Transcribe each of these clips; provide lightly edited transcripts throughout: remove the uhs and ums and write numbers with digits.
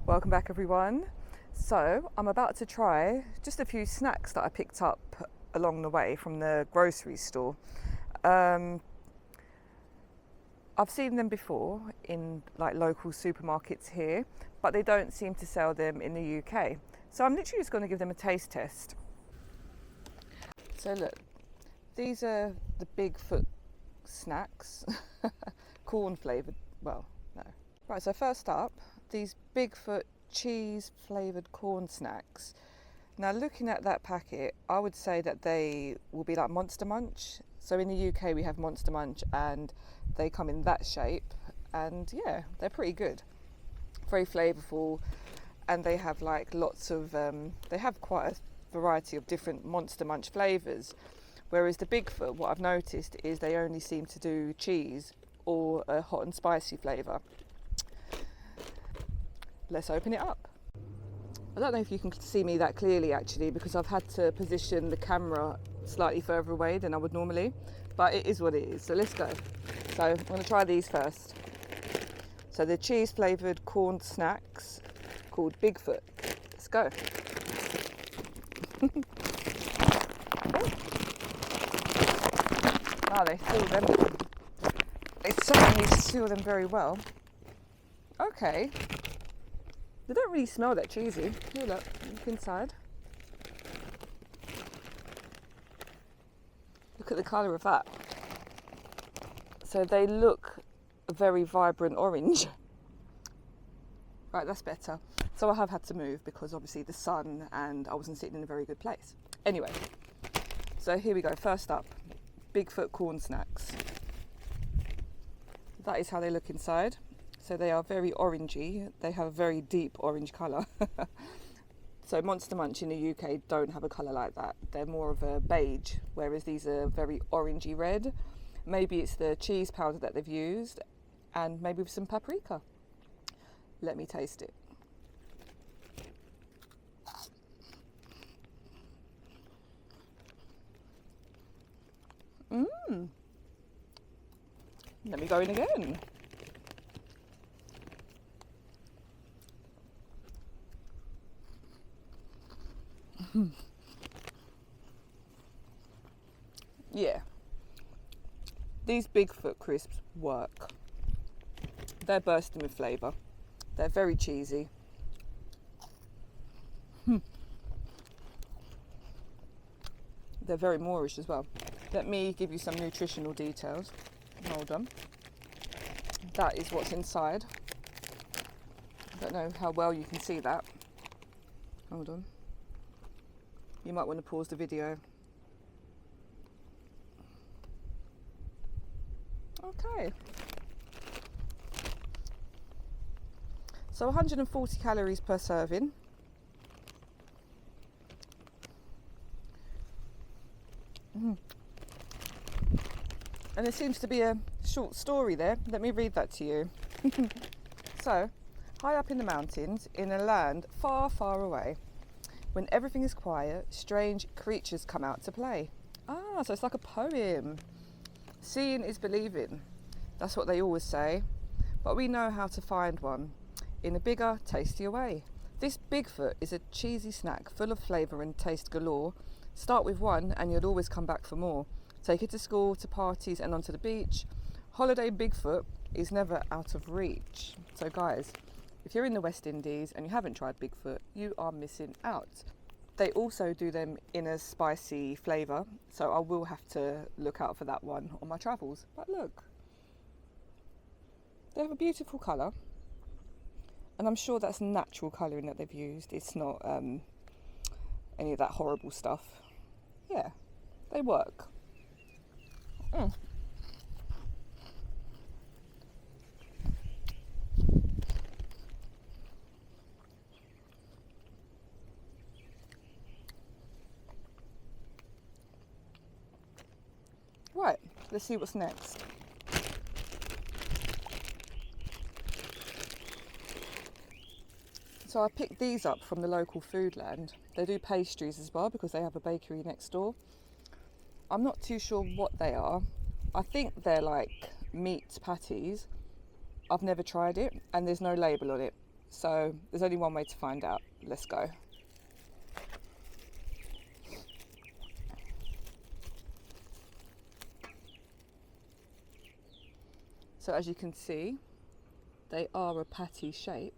Welcome back, everyone. So I'm about to try just a few snacks that I picked up along the way from the grocery store. I've seen them before in like local supermarkets here, but they don't seem to sell them in the UK. So I'm literally just going to give them a taste test. So look, these are the Bigfoot snacks, corn flavoured. Well, no. Right, so first up, these Bigfoot cheese flavoured corn snacks. Now looking at that packet, I would say that they will be like Monster Munch. So in the UK we have Monster Munch and they come in that shape, and yeah, they're pretty good. Very flavourful, and they have like lots of, they have quite a variety of different Monster Munch flavours. Whereas the Bigfoot, what I've noticed is they only seem to do cheese or a hot and spicy flavour. Let's open it up. I don't know if you can see me that clearly actually, because I've had to position the camera slightly further away than I would normally, but it is what it is. So let's go. So I'm going to try these first. So the cheese flavoured corn snacks called Bigfoot. Let's go. Wow, they seal them. They certainly seal them very well. Okay. They don't really smell that cheesy. Here, look inside. Look at the colour of that. So they look a very vibrant orange. Right, that's better. So I have had to move because obviously the sun and I wasn't sitting in a very good place. Anyway, so here we go. First up, Bigfoot corn snacks. That is how they look inside. So they are very orangey. They have a very deep orange colour. So Monster Munch in the UK don't have a colour like that. They're more of a beige, whereas these are very orangey red. Maybe it's the cheese powder that they've used, and maybe with some paprika. Let me taste it. Let me go in again. Yeah, these Bigfoot crisps work. They're bursting with flavour. They're very cheesy. They're very Moorish as well. Let me give you some nutritional details. Hold on. That is what's inside. I don't know how well you can see that. Hold on. You might want to pause the video. Okay. So 140 calories per serving. And there seems to be a short story there. Let me read that to you. So, high up in the mountains, in a land far, far away, when everything is quiet, strange creatures come out to play. Ah, so it's like a poem. Seeing is believing. That's what they always say. But we know how to find one in a bigger, tastier way. This Bigfoot is a cheesy snack full of flavour and taste galore. Start with one and you'll always come back for more. Take it to school, to parties and onto the beach. Holiday Bigfoot is never out of reach. So guys, if you're in the West Indies and you haven't tried Bigfoot, you are missing out. They also do them in a spicy flavour, so I will have to look out for that one on my travels. But look, they have a beautiful colour, and I'm sure that's natural colouring that they've used. It's not any of that horrible stuff. Yeah, they work. Right, let's see what's next. So I picked these up from the local Foodland. They do pastries as well because they have a bakery next door. I'm not too sure what they are. I think they're like meat patties. I've never tried it and there's no label on it. So there's only one way to find out. Let's go. So as you can see, they are a patty shape.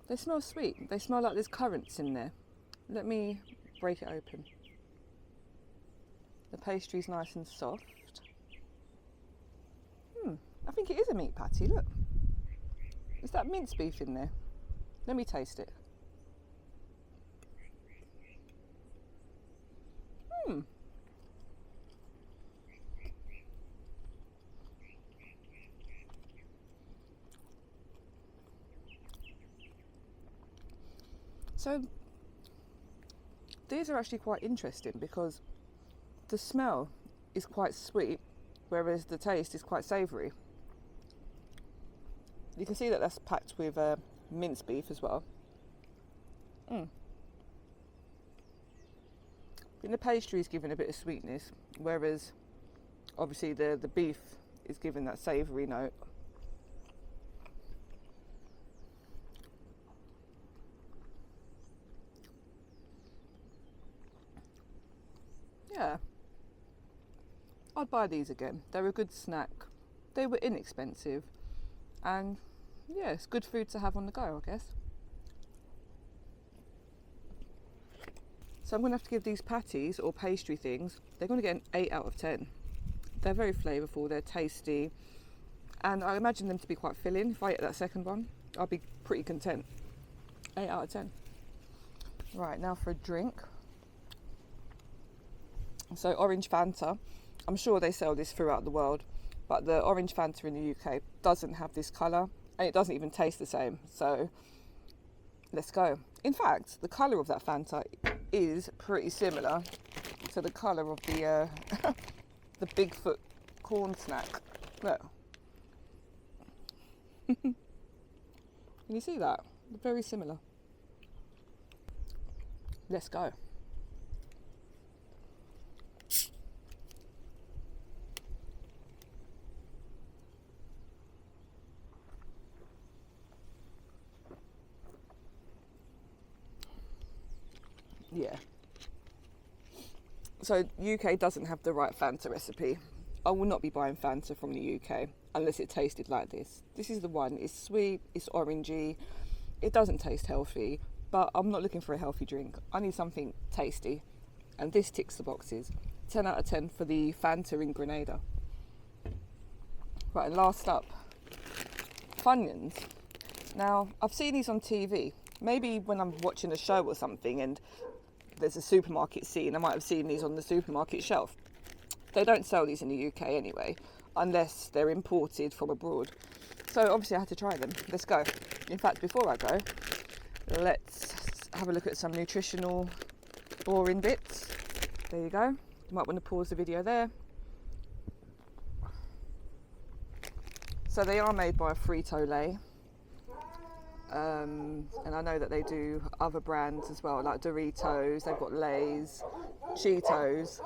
They smell sweet. They smell like there's currants in there. Let me break it open. The pastry's nice and soft. I think it is a meat patty, look. Is that minced beef in there? Let me taste it. So these are actually quite interesting because the smell is quite sweet, whereas the taste is quite savoury. You can see that that's packed with minced beef as well. I think the pastry is giving a bit of sweetness, whereas obviously the beef is giving that savoury note. Yeah, I'd buy these again. They're a good snack. They were inexpensive, and yeah, it's good food to have on the go, I guess. So I'm going to have to give these patties or pastry things, they're going to get an 8 out of 10. They're very flavourful, they're tasty, and I imagine them to be quite filling. If I ate that second one, I'll be pretty content. 8 out of 10. Right, now for a drink. So orange Fanta, I'm sure they sell this throughout the world, but the orange Fanta in the UK doesn't have this colour, and it doesn't even taste the same. So let's go. In fact, the colour of that Fanta is pretty similar to the colour of the the Bigfoot corn snack. Look. Can you see that? Very similar. Let's go. Yeah. So UK doesn't have the right Fanta recipe. I will not be buying Fanta from the UK unless it tasted like this. This is the one. It's sweet, it's orangey, it doesn't taste healthy, but I'm not looking for a healthy drink. I need something tasty, and this ticks the boxes. 10 out of 10 for the Fanta in Grenada. Right, and last up, Funyuns. Now, I've seen these on TV. Maybe when I'm watching a show or something and there's a supermarket scene, I might have seen these on the supermarket shelf. They don't sell these in the UK anyway, unless they're imported from abroad. So obviously I had to try them. Let's go. In fact, before I go, let's have a look at some nutritional boring bits. There you go. You might want to pause the video there. So they are made by Frito-Lay. And I know that they do other brands as well, like Doritos, they've got Lay's, Cheetos,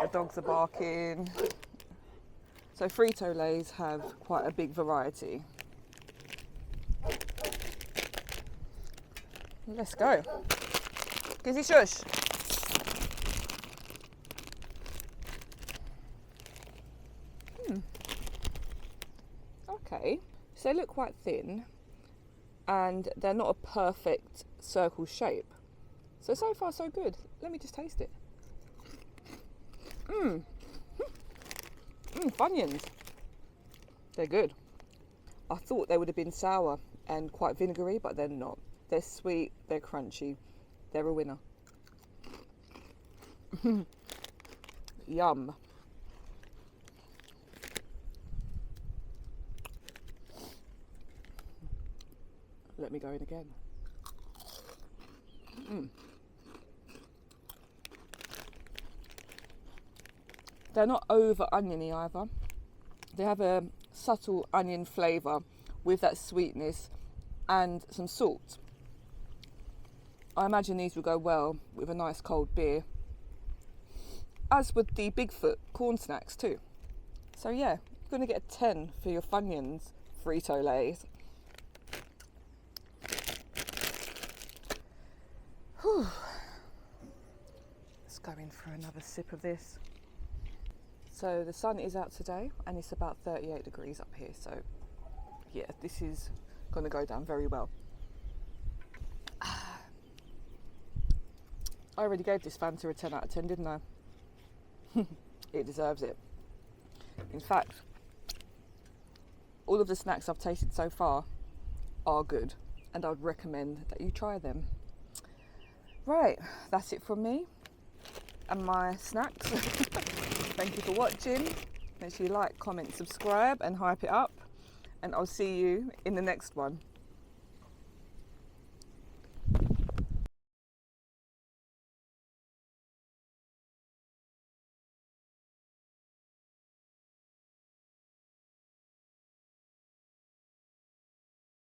the dogs are barking. So Frito-Lay's have quite a big variety. Let's go. Gizzy shush. Okay, so they look quite thin, and they're not a perfect circle shape. So far so good. Let me just taste it. Funyuns. They're good. I thought they would have been sour and quite vinegary, but they're not. They're sweet, they're crunchy, they're a winner. Yum. Let me go in again. They're not over oniony either. They have a subtle onion flavour with that sweetness and some salt. I imagine these will go well with a nice cold beer, as would the Bigfoot corn snacks too. So yeah, you're going to get a 10 for your Funyuns Frito-Lays. Whew. Let's go in for another sip of this. So the sun is out today and it's about 38 degrees up here. So yeah, this is going to go down very well. I already gave this Fanta a 10 out of 10, didn't I? It deserves it. In fact, all of the snacks I've tasted so far are good and I'd recommend that you try them. Right, that's it from me and my snacks. Thank you for watching. Make sure you like, comment, subscribe and hype it up, and I'll see you in the next one.